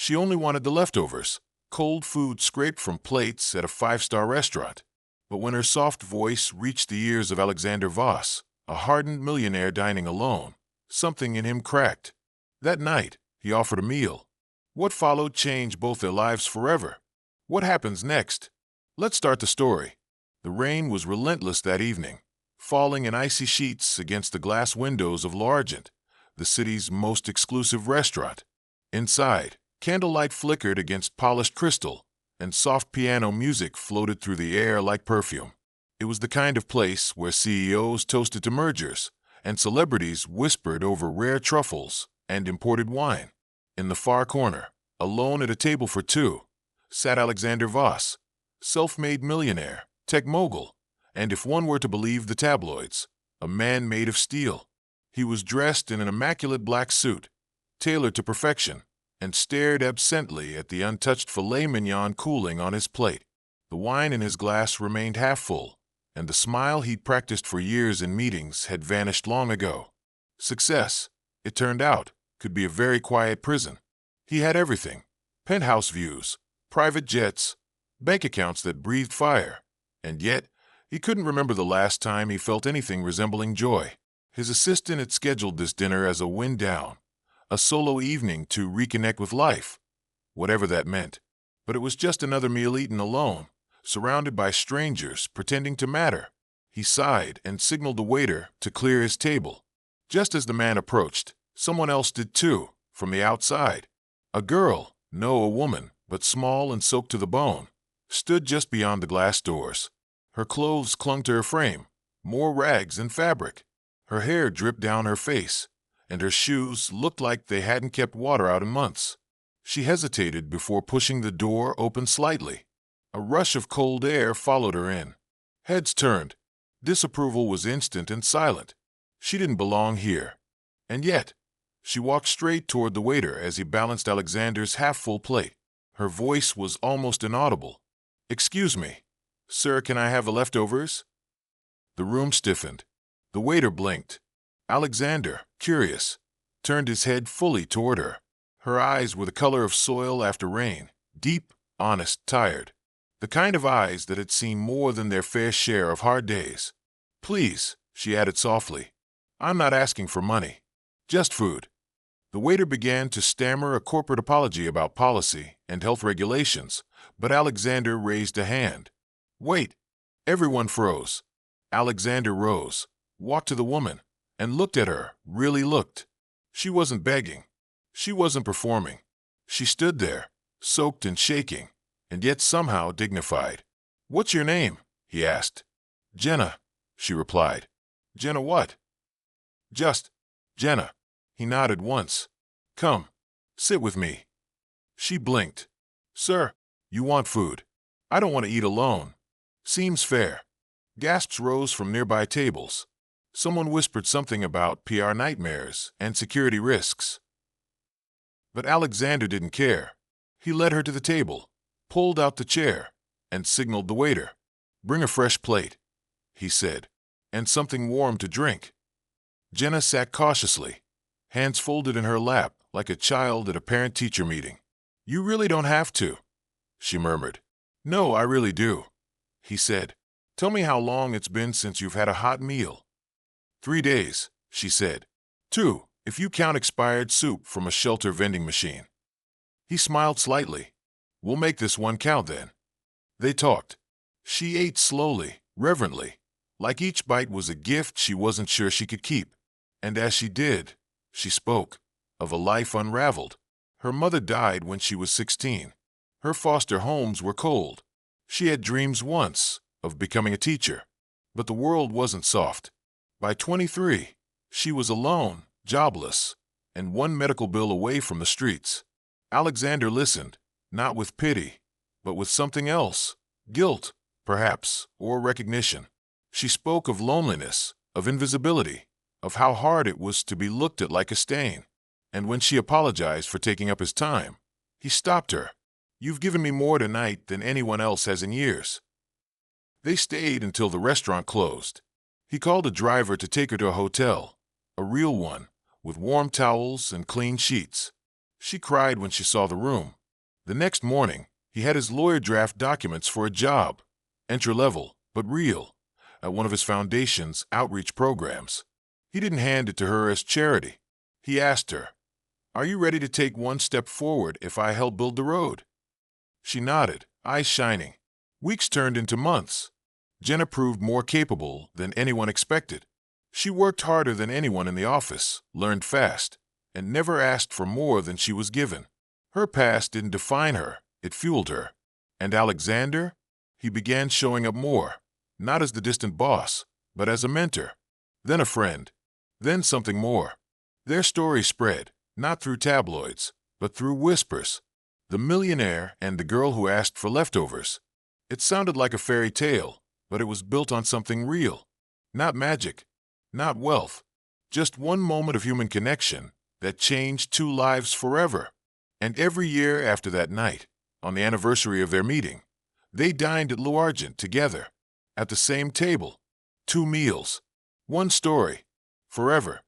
She only wanted the leftovers, cold food scraped from plates at a five-star restaurant. But when her soft voice reached the ears of Alexander Voss, a hardened millionaire dining alone, something in him cracked. That night, he offered a meal. What followed changed both their lives forever. What happens next? Let's start the story. The rain was relentless that evening, falling in icy sheets against the glass windows of L'Argent, the city's most exclusive restaurant. Inside, candlelight flickered against polished crystal, and soft piano music floated through the air like perfume. It was the kind of place where CEOs toasted to mergers, and celebrities whispered over rare truffles and imported wine. In the far corner, alone at a table for two, sat Alexander Voss, self-made millionaire, tech mogul, and if one were to believe the tabloids, a man made of steel. He was dressed in an immaculate black suit, tailored to perfection, and stared absently at the untouched filet mignon cooling on his plate. The wine in his glass remained half full, and the smile he'd practiced for years in meetings had vanished long ago. Success, it turned out, could be a very quiet prison. He had everything: penthouse views, private jets, bank accounts that breathed fire, and yet he couldn't remember the last time he felt anything resembling joy. His assistant had scheduled this dinner as a wind down, a solo evening to reconnect with life, whatever that meant. But it was just another meal eaten alone, surrounded by strangers pretending to matter. He sighed and signaled the waiter to clear his table. Just as the man approached, someone else did too, from the outside. A girl, no, a woman, but small and soaked to the bone, stood just beyond the glass doors. Her clothes clung to her frame, more rags than fabric. Her hair dripped down her face, and her shoes looked like they hadn't kept water out in months. She hesitated before pushing the door open slightly. A rush of cold air followed her in. Heads turned. Disapproval was instant and silent. She didn't belong here. And yet, she walked straight toward the waiter as he balanced Alexander's half-full plate. Her voice was almost inaudible. "Excuse me, sir, can I have the leftovers?" The room stiffened. The waiter blinked. Alexander, curious, turned his head fully toward her. Her eyes were the color of soil after rain, deep, honest, tired. The kind of eyes that had seen more than their fair share of hard days. "Please," she added softly, "I'm not asking for money. Just food." The waiter began to stammer a corporate apology about policy and health regulations, but Alexander raised a hand. "Wait!" Everyone froze. Alexander rose, walked to the woman, and looked at her, really looked. She wasn't begging. She wasn't performing. She stood there, soaked and shaking, and yet somehow dignified. "What's your name?" he asked. "Jenna," she replied. "Jenna what?" "Just Jenna." He nodded once. "Come, sit with me." She blinked. "Sir, you want food. I don't want to eat alone. Seems fair." Gasps rose from nearby tables. Someone whispered something about PR nightmares and security risks. But Alexander didn't care. He led her to the table, pulled out the chair, and signaled the waiter. "Bring a fresh plate," he said, "and something warm to drink." Jenna sat cautiously, hands folded in her lap like a child at a parent-teacher meeting. "You really don't have to," she murmured. "No, I really do," he said. "Tell me how long it's been since you've had a hot meal." 3 days, she said. 2, if you count expired soup from a shelter vending machine. He smiled slightly. "We'll make this one count then." They talked. She ate slowly, reverently, like each bite was a gift she wasn't sure she could keep. And as she did, she spoke of a life unraveled. Her mother died when she was 16. Her foster homes were cold. She had dreams once of becoming a teacher, but the world wasn't soft. By 23, she was alone, jobless, and one medical bill away from the streets. Alexander listened, not with pity, but with something else, guilt, perhaps, or recognition. She spoke of loneliness, of invisibility, of how hard it was to be looked at like a stain. And when she apologized for taking up his time, he stopped her. "You've given me more tonight than anyone else has in years." They stayed until the restaurant closed. He called a driver to take her to a hotel, a real one, with warm towels and clean sheets. She cried when she saw the room. The next morning, he had his lawyer draft documents for a job, entry-level, but real, at one of his foundation's outreach programs. He didn't hand it to her as charity. He asked her, "Are you ready to take one step forward if I help build the road?" She nodded, eyes shining. Weeks turned into months. Jenna proved more capable than anyone expected. She worked harder than anyone in the office, learned fast, and never asked for more than she was given. Her past didn't define her, it fueled her. And Alexander? He began showing up more, not as the distant boss, but as a mentor, then a friend, then something more. Their story spread, not through tabloids, but through whispers. The millionaire and the girl who asked for leftovers. It sounded like a fairy tale, but it was built on something real. Not magic, not wealth, just one moment of human connection that changed two lives forever. And every year after that night, on the anniversary of their meeting, they dined at Argent together, at the same table. 2 meals, one story, forever.